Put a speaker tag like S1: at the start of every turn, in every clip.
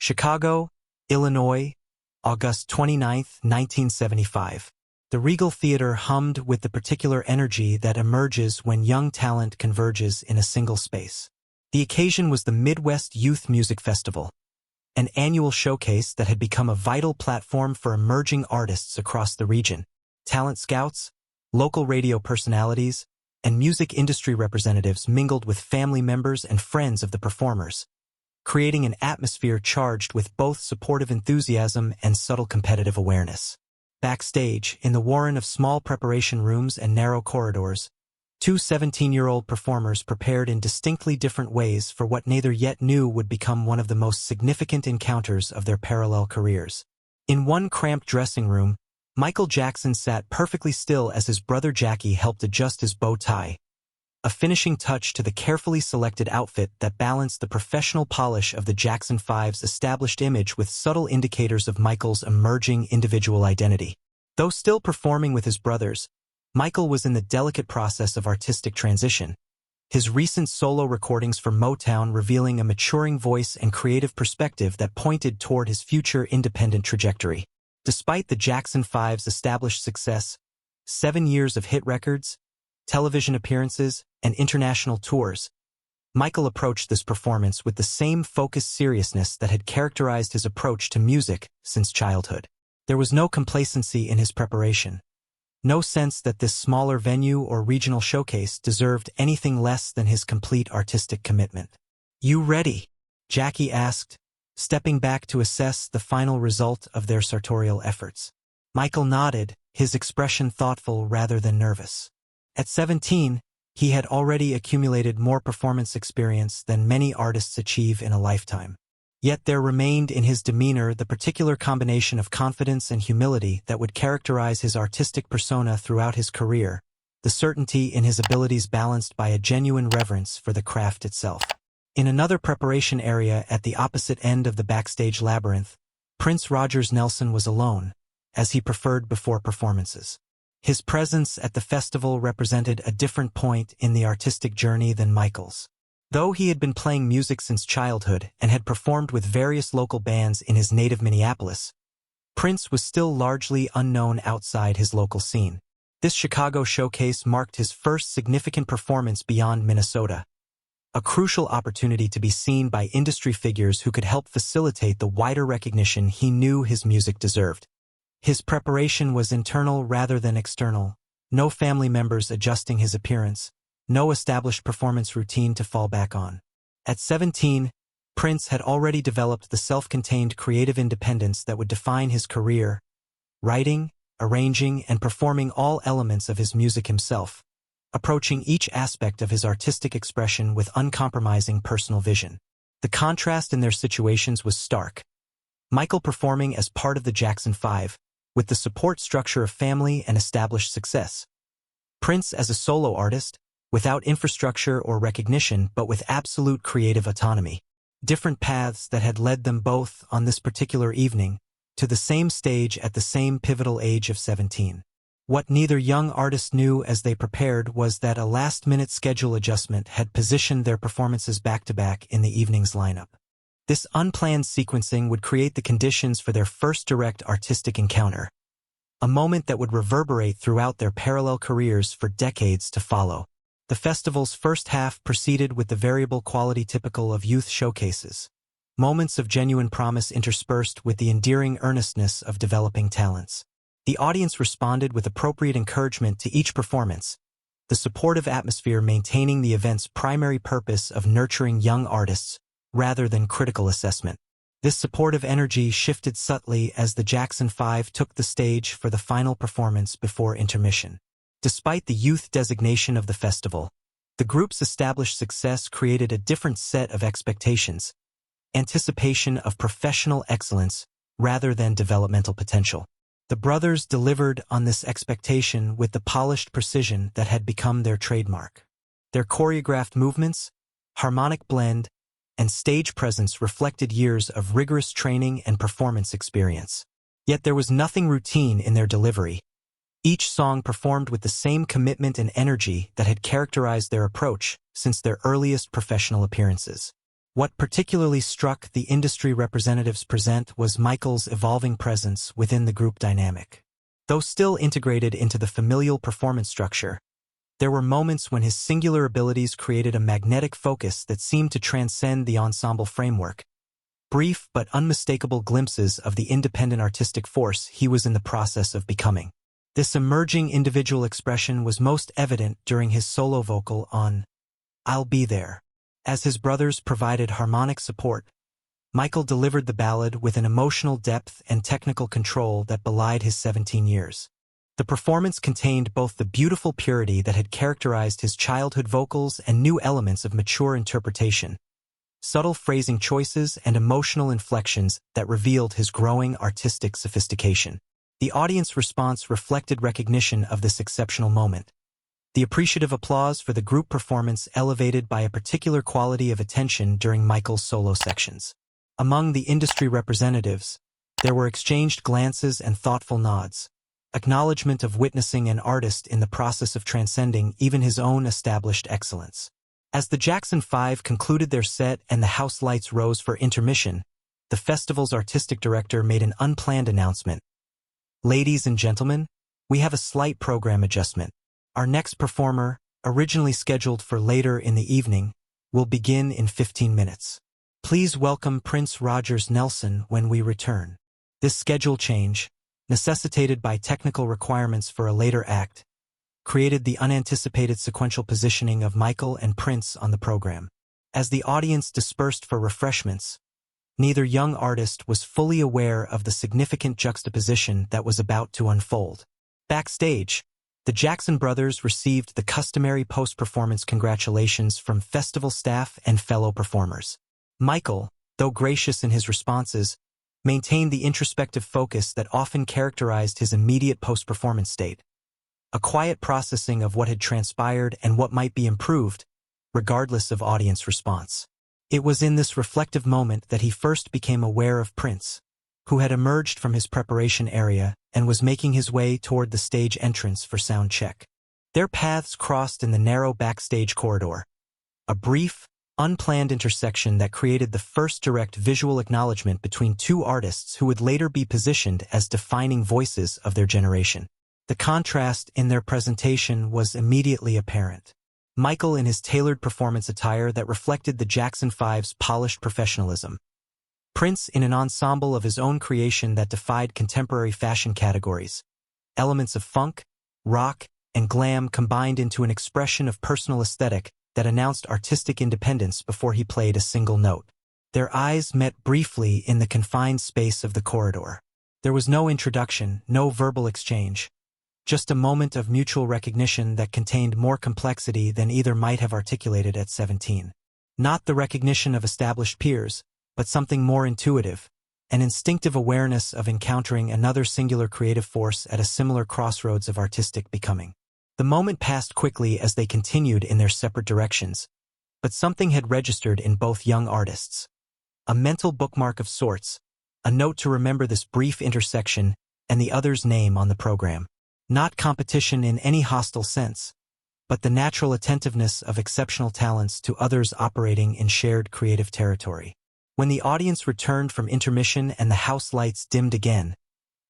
S1: Chicago, Illinois, August 29, 1975. The Regal Theater hummed with the particular energy that emerges when young talent converges in a single space. The occasion was the Midwest Youth Music Festival, an annual showcase that had become a vital platform for emerging artists across the region. Talent scouts, local radio personalities, and music industry representatives mingled with family members and friends of the performers, creating an atmosphere charged with both supportive enthusiasm and subtle competitive awareness. Backstage, in the warren of small preparation rooms and narrow corridors, two 17-year-old performers prepared in distinctly different ways for what neither yet knew would become one of the most significant encounters of their parallel careers. In one cramped dressing room, Michael Jackson sat perfectly still as his brother Jackie helped adjust his bow tie, a finishing touch to the carefully selected outfit that balanced the professional polish of the Jackson 5's established image with subtle indicators of Michael's emerging individual identity. Though still performing with his brothers, Michael was in the delicate process of artistic transition, his recent solo recordings for Motown revealing a maturing voice and creative perspective that pointed toward his future independent trajectory. Despite the Jackson 5's established success, 7 years of hit records, television appearances, and international tours, Michael approached this performance with the same focused seriousness that had characterized his approach to music since childhood. There was no complacency in his preparation, no sense that this smaller venue or regional showcase deserved anything less than his complete artistic commitment. "You ready?" Jackie asked, stepping back to assess the final result of their sartorial efforts. Michael nodded, his expression thoughtful rather than nervous. At 17, he had already accumulated more performance experience than many artists achieve in a lifetime. Yet there remained in his demeanor the particular combination of confidence and humility that would characterize his artistic persona throughout his career, the certainty in his abilities balanced by a genuine reverence for the craft itself. In another preparation area at the opposite end of the backstage labyrinth, Prince Rogers Nelson was alone, as he preferred before performances. His presence at the festival represented a different point in the artistic journey than Michael's. Though he had been playing music since childhood and had performed with various local bands in his native Minneapolis, Prince was still largely unknown outside his local scene. This Chicago showcase marked his first significant performance beyond Minnesota, a crucial opportunity to be seen by industry figures who could help facilitate the wider recognition he knew his music deserved. His preparation was internal rather than external, no family members adjusting his appearance, no established performance routine to fall back on. At 17, Prince had already developed the self-contained creative independence that would define his career, writing, arranging, and performing all elements of his music himself, approaching each aspect of his artistic expression with uncompromising personal vision. The contrast in their situations was stark. Michael performing as part of the Jackson 5, with the support structure of family and established success. Prince as a solo artist, without infrastructure or recognition but with absolute creative autonomy. Different paths that had led them both, on this particular evening, to the same stage at the same pivotal age of 17. What neither young artist knew as they prepared was that a last-minute schedule adjustment had positioned their performances back-to-back in the evening's lineup. This unplanned sequencing would create the conditions for their first direct artistic encounter, a moment that would reverberate throughout their parallel careers for decades to follow. The festival's first half proceeded with the variable quality typical of youth showcases, moments of genuine promise interspersed with the endearing earnestness of developing talents. The audience responded with appropriate encouragement to each performance, the supportive atmosphere maintaining the event's primary purpose of nurturing young artists rather than critical assessment. This supportive energy shifted subtly as the Jackson 5 took the stage for the final performance before intermission. Despite the youth designation of the festival, the group's established success created a different set of expectations, anticipation of professional excellence rather than developmental potential. The brothers delivered on this expectation with the polished precision that had become their trademark. Their choreographed movements, harmonic blend, and stage presence reflected years of rigorous training and performance experience. Yet there was nothing routine in their delivery. Each song performed with the same commitment and energy that had characterized their approach since their earliest professional appearances. What particularly struck the industry representatives present was Michael's evolving presence within the group dynamic. Though still integrated into the familial performance structure, there were moments when his singular abilities created a magnetic focus that seemed to transcend the ensemble framework. Brief but unmistakable glimpses of the independent artistic force he was in the process of becoming. This emerging individual expression was most evident during his solo vocal on "I'll Be There." As his brothers provided harmonic support, Michael delivered the ballad with an emotional depth and technical control that belied his 17 years. The performance contained both the beautiful purity that had characterized his childhood vocals and new elements of mature interpretation, subtle phrasing choices and emotional inflections that revealed his growing artistic sophistication. The audience response reflected recognition of this exceptional moment. The appreciative applause for the group performance elevated by a particular quality of attention during Michael's solo sections. Among the industry representatives, there were exchanged glances and thoughtful nods, acknowledgement of witnessing an artist in the process of transcending even his own established excellence. As the Jackson 5 concluded their set and the house lights rose for intermission, the festival's artistic director made an unplanned announcement. "Ladies and gentlemen, we have a slight program adjustment. Our next performer, originally scheduled for later in the evening, will begin in 15 minutes. Please welcome Prince Rogers Nelson when we return." This schedule change, necessitated by technical requirements for a later act, created the unanticipated sequential positioning of Michael and Prince on the program. As the audience dispersed for refreshments, neither young artist was fully aware of the significant juxtaposition that was about to unfold. Backstage, the Jackson brothers received the customary post-performance congratulations from festival staff and fellow performers. Michael, though gracious in his responses, maintained the introspective focus that often characterized his immediate post-performance state. A quiet processing of what had transpired and what might be improved, regardless of audience response. It was in this reflective moment that he first became aware of Prince, who had emerged from his preparation area and was making his way toward the stage entrance for sound check. Their paths crossed in the narrow backstage corridor, a brief, unplanned intersection that created the first direct visual acknowledgement between two artists who would later be positioned as defining voices of their generation. The contrast in their presentation was immediately apparent. Michael in his tailored performance attire that reflected the Jackson 5's polished professionalism. Prince in an ensemble of his own creation that defied contemporary fashion categories. Elements of funk, rock, and glam combined into an expression of personal aesthetic that announced artistic independence before he played a single note. Their eyes met briefly in the confined space of the corridor. There was no introduction, no verbal exchange. Just a moment of mutual recognition that contained more complexity than either might have articulated at 17. Not the recognition of established peers, but something more intuitive, an instinctive awareness of encountering another singular creative force at a similar crossroads of artistic becoming. The moment passed quickly as they continued in their separate directions, but something had registered in both young artists. A mental bookmark of sorts, a note to remember this brief intersection and the other's name on the program. Not competition in any hostile sense, but the natural attentiveness of exceptional talents to others operating in shared creative territory. When the audience returned from intermission and the house lights dimmed again,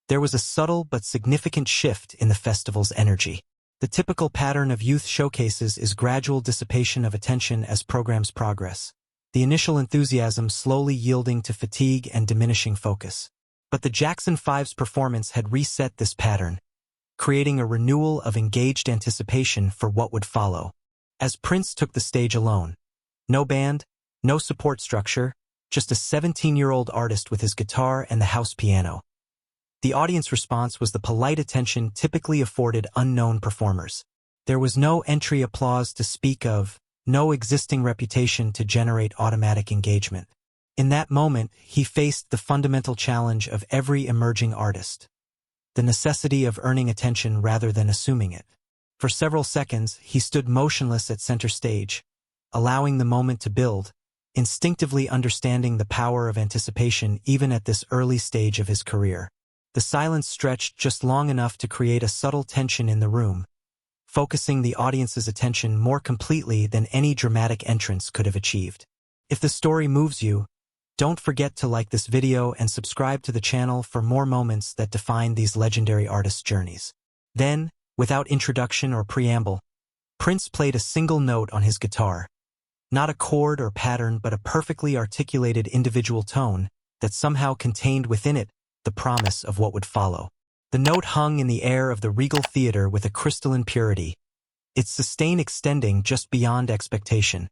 S1: there was a subtle but significant shift in the festival's energy. The typical pattern of youth showcases is gradual dissipation of attention as programs progress, the initial enthusiasm slowly yielding to fatigue and diminishing focus. But the Jackson 5's performance had reset this pattern, creating a renewal of engaged anticipation for what would follow. As Prince took the stage alone, no band, no support structure, just a 17-year-old artist with his guitar and the house piano. The audience response was the polite attention typically afforded unknown performers. There was no entry applause to speak of, no existing reputation to generate automatic engagement. In that moment, he faced the fundamental challenge of every emerging artist, the necessity of earning attention rather than assuming it. For several seconds, he stood motionless at center stage, allowing the moment to build, instinctively understanding the power of anticipation even at this early stage of his career. The silence stretched just long enough to create a subtle tension in the room, focusing the audience's attention more completely than any dramatic entrance could have achieved. If the story moves you, don't forget to like this video and subscribe to the channel for more moments that define these legendary artists' journeys. Then, without introduction or preamble, Prince played a single note on his guitar. Not a chord or pattern, but a perfectly articulated individual tone that somehow contained within it the promise of what would follow. The note hung in the air of the Regal Theater with a crystalline purity, its sustain extending just beyond expectation,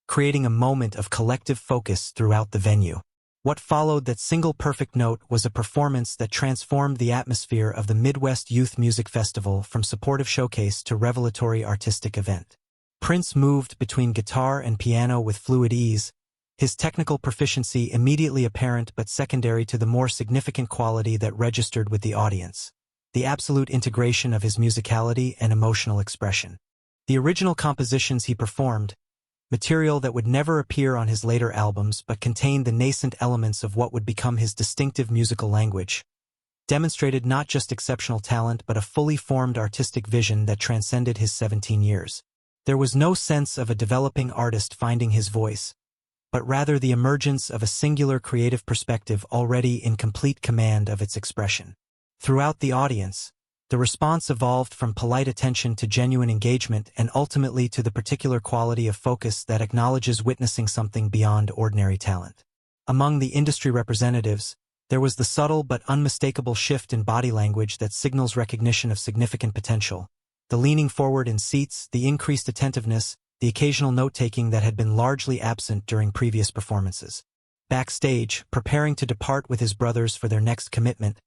S1: creating a moment of collective focus throughout the venue. What followed that single perfect note was a performance that transformed the atmosphere of the Midwest Youth Music Festival from supportive showcase to revelatory artistic event. Prince moved between guitar and piano with fluid ease, his technical proficiency immediately apparent but secondary to the more significant quality that registered with the audience: the absolute integration of his musicality and emotional expression. The original compositions he performed, material that would never appear on his later albums but contained the nascent elements of what would become his distinctive musical language, demonstrated not just exceptional talent but a fully formed artistic vision that transcended his 17 years. There was no sense of a developing artist finding his voice, but rather the emergence of a singular creative perspective already in complete command of its expression. Throughout the audience, the response evolved from polite attention to genuine engagement and ultimately to the particular quality of focus that acknowledges witnessing something beyond ordinary talent. Among the industry representatives, there was the subtle but unmistakable shift in body language that signals recognition of significant potential. The leaning forward in seats, the increased attentiveness, the occasional note-taking that had been largely absent during previous performances. Backstage, preparing to depart with his brothers for their next commitment,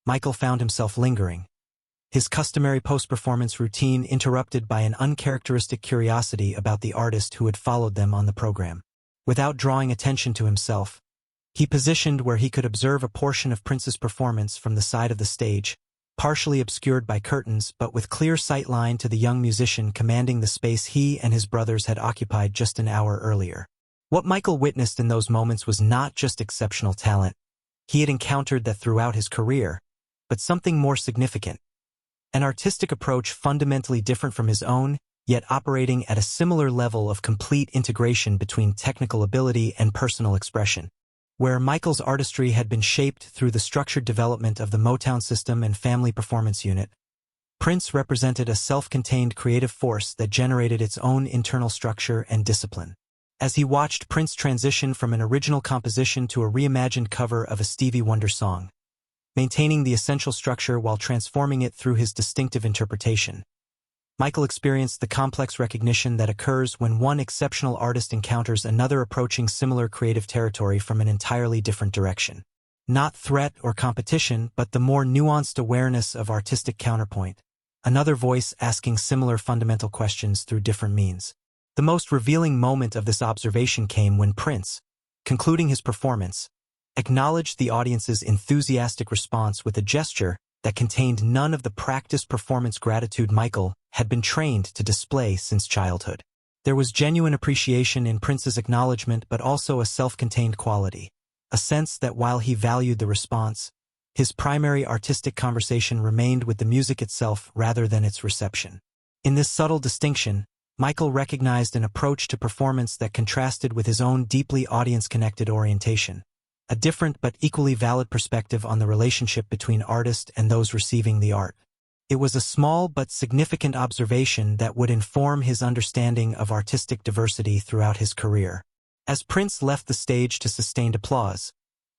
S1: Michael found himself lingering, his customary post-performance routine interrupted by an uncharacteristic curiosity about the artist who had followed them on the program. Without drawing attention to himself, he positioned where he could observe a portion of Prince's performance from the side of the stage, partially obscured by curtains but with clear sight line to the young musician commanding the space he and his brothers had occupied just an hour earlier. What Michael witnessed in those moments was not just exceptional talent he had encountered that throughout his career, but something more significant. An artistic approach fundamentally different from his own, yet operating at a similar level of complete integration between technical ability and personal expression. Where Michael's artistry had been shaped through the structured development of the Motown system and family performance unit, Prince represented a self-contained creative force that generated its own internal structure and discipline. As he watched Prince transition from an original composition to a reimagined cover of a Stevie Wonder song, maintaining the essential structure while transforming it through his distinctive interpretation, Michael experienced the complex recognition that occurs when one exceptional artist encounters another approaching similar creative territory from an entirely different direction. Not threat or competition, but the more nuanced awareness of artistic counterpoint, another voice asking similar fundamental questions through different means. The most revealing moment of this observation came when Prince, concluding his performance, acknowledged the audience's enthusiastic response with a gesture that contained none of the practiced performance gratitude Michael had been trained to display since childhood. There was genuine appreciation in Prince's acknowledgement but also a self-contained quality, a sense that while he valued the response, his primary artistic conversation remained with the music itself rather than its reception. In this subtle distinction, Michael recognized an approach to performance that contrasted with his own deeply audience-connected orientation, a different but equally valid perspective on the relationship between artist and those receiving the art. It was a small but significant observation that would inform his understanding of artistic diversity throughout his career. As Prince left the stage to sustained applause,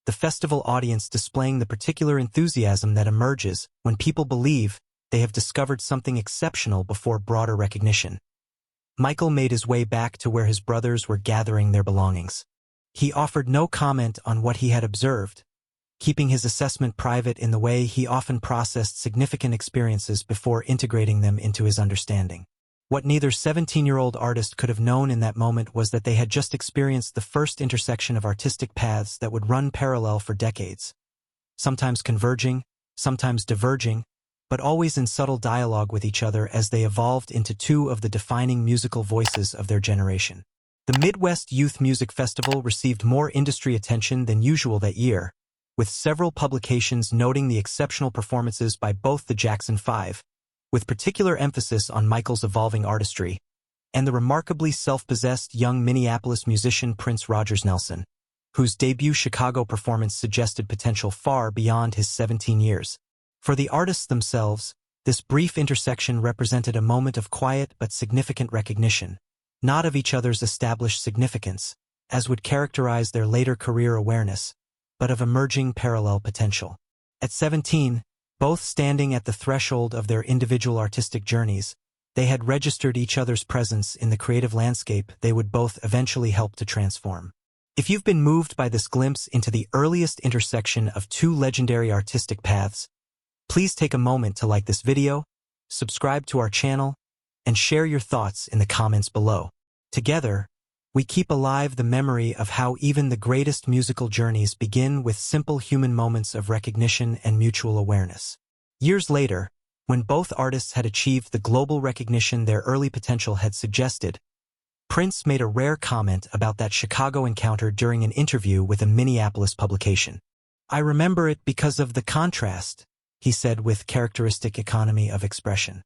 S1: the festival audience displaying the particular enthusiasm that emerges when people believe they have discovered something exceptional before broader recognition. Michael made his way back to where his brothers were gathering their belongings. He offered no comment on what he had observed, keeping his assessment private in the way he often processed significant experiences before integrating them into his understanding. What neither 17-year-old artist could have known in that moment was that they had just experienced the first intersection of artistic paths that would run parallel for decades, sometimes converging, sometimes diverging, but always in subtle dialogue with each other as they evolved into two of the defining musical voices of their generation. The Midwest Youth Music Festival received more industry attention than usual that year, with several publications noting the exceptional performances by both the Jackson Five, with particular emphasis on Michael's evolving artistry, and the remarkably self-possessed young Minneapolis musician Prince Rogers Nelson, whose debut Chicago performance suggested potential far beyond his 17 years. For the artists themselves, this brief intersection represented a moment of quiet but significant recognition, not of each other's established significance, as would characterize their later career awareness, but of emerging parallel potential. At 17, both standing at the threshold of their individual artistic journeys, they had registered each other's presence in the creative landscape they would both eventually help to transform. If you've been moved by this glimpse into the earliest intersection of two legendary artistic paths, please take a moment to like this video, subscribe to our channel, and share your thoughts in the comments below. Together, we keep alive the memory of how even the greatest musical journeys begin with simple human moments of recognition and mutual awareness. Years later, when both artists had achieved the global recognition their early potential had suggested, Prince made a rare comment about that Chicago encounter during an interview with a Minneapolis publication. "I remember it because of the contrast," he said with characteristic economy of expression.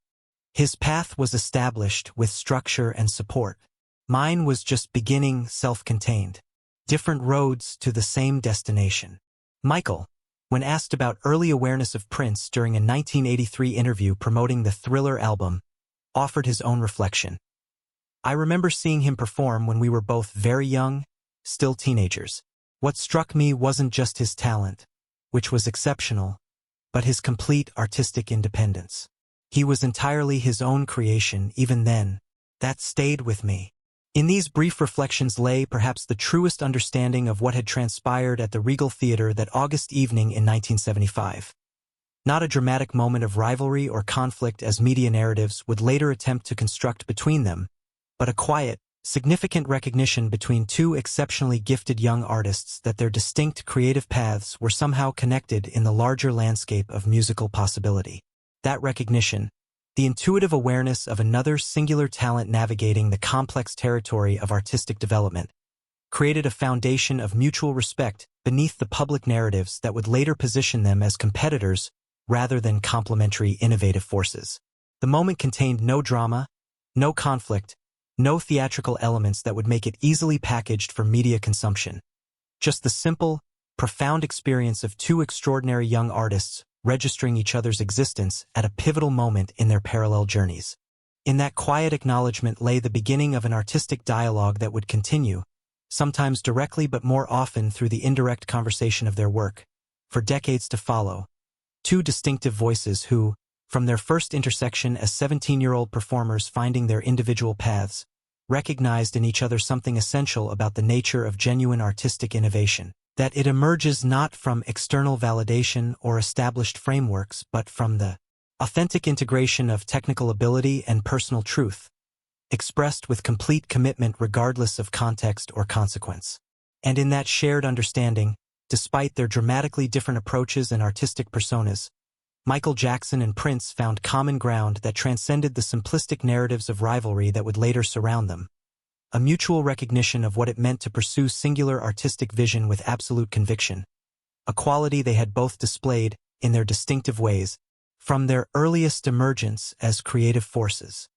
S1: "His path was established with structure and support. Mine was just beginning, self-contained. Different roads to the same destination." Michael, when asked about early awareness of Prince during a 1983 interview promoting the Thriller album, offered his own reflection. "I remember seeing him perform when we were both very young, still teenagers. What struck me wasn't just his talent, which was exceptional, but his complete artistic independence. He was entirely his own creation even then. That stayed with me." In these brief reflections lay perhaps the truest understanding of what had transpired at the Regal Theater that August evening in 1975. Not a dramatic moment of rivalry or conflict as media narratives would later attempt to construct between them, but a quiet, significant recognition between two exceptionally gifted young artists that their distinct creative paths were somehow connected in the larger landscape of musical possibility. That recognition, the intuitive awareness of another singular talent navigating the complex territory of artistic development, created a foundation of mutual respect beneath the public narratives that would later position them as competitors rather than complementary innovative forces. The moment contained no drama, no conflict, no theatrical elements that would make it easily packaged for media consumption. Just the simple, profound experience of two extraordinary young artists registering each other's existence at a pivotal moment in their parallel journeys. In that quiet acknowledgement lay the beginning of an artistic dialogue that would continue, sometimes directly but more often through the indirect conversation of their work, for decades to follow. Two distinctive voices who, from their first intersection as 17-year-old performers finding their individual paths, recognized in each other something essential about the nature of genuine artistic innovation, that it emerges not from external validation or established frameworks but from the authentic integration of technical ability and personal truth, expressed with complete commitment regardless of context or consequence. And in that shared understanding, despite their dramatically different approaches and artistic personas, Michael Jackson and Prince found common ground that transcended the simplistic narratives of rivalry that would later surround them. A mutual recognition of what it meant to pursue singular artistic vision with absolute conviction, a quality they had both displayed in their distinctive ways from their earliest emergence as creative forces.